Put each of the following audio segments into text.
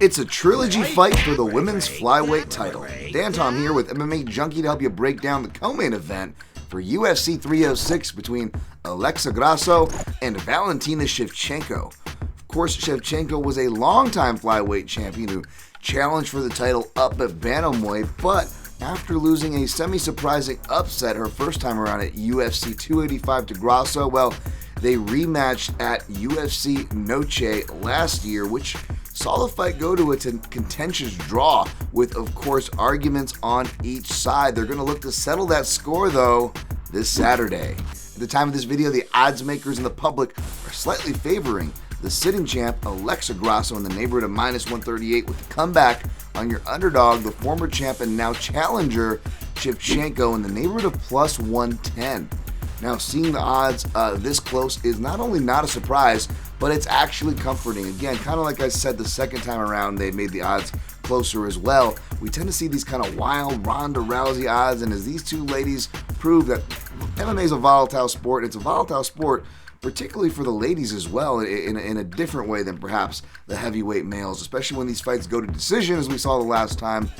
It's a trilogy fight for the women's flyweight title. Dan Tom here with MMA Junkie to help you break down the co-main event for UFC 306 between Alexa Grasso and Valentina Shevchenko. Of course, Shevchenko was a longtime flyweight champion who challenged for the title up at bantamweight, but after losing a semi-surprising upset her first time around at UFC 285 to Grasso, well, they rematched at UFC Noche last year, which saw the fight go to a contentious draw with, of course, arguments on each side. They're going to look to settle that score, though, this Saturday. At the time of this video, the odds makers and the public are slightly favoring the sitting champ Alexa Grasso in the neighborhood of -138 with the comeback on your underdog, the former champ and now challenger Shevchenko in the neighborhood of +110. Now, seeing the odds this close is not only not a surprise, but it's actually comforting. Again, kind of like I said the second time around, they made the odds closer as well. We tend to see these kind of wild Ronda Rousey odds, and as these two ladies prove that MMA is a volatile sport, it's a volatile sport particularly for the ladies as well, in a different way than perhaps the heavyweight males, especially when these fights go to decision, as we saw the last time.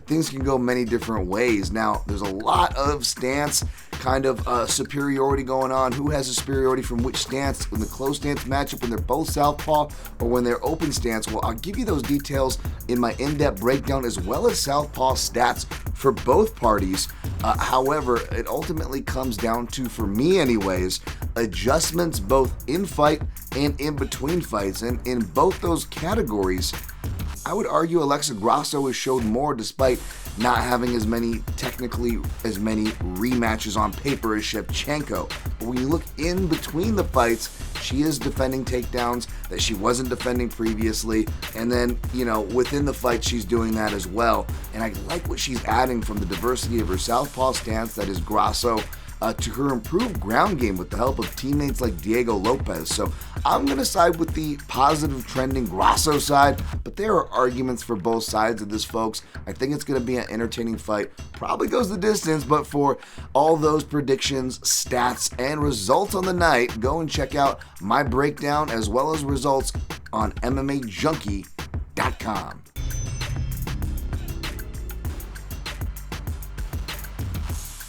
Things can go many different ways. Now, there's a lot of stance kind of superiority going on. Who has a superiority from which stance? In the close stance matchup, when they're both southpaw or when they're open stance? Well, I'll give you those details in my in-depth breakdown, as well as southpaw stats for both parties. However, it ultimately comes down to, for me anyways, adjustments both in fight and in between fights. And in both those categories, I would argue Alexa Grasso has showed more despite not having as many rematches on paper as Shevchenko. But when you look in between the fights, she is defending takedowns that she wasn't defending previously. And then, within the fight, she's doing that as well. And I like what she's adding from the diversity of her southpaw stance, that is Grasso, to her improved ground game with the help of teammates like Diego Lopez. So I'm going to side with the positive trending Grasso side, but there are arguments for both sides of this, folks. I think it's going to be an entertaining fight. Probably goes the distance, but for all those predictions, stats, and results on the night, go and check out my breakdown as well as results on MMAJunkie.com.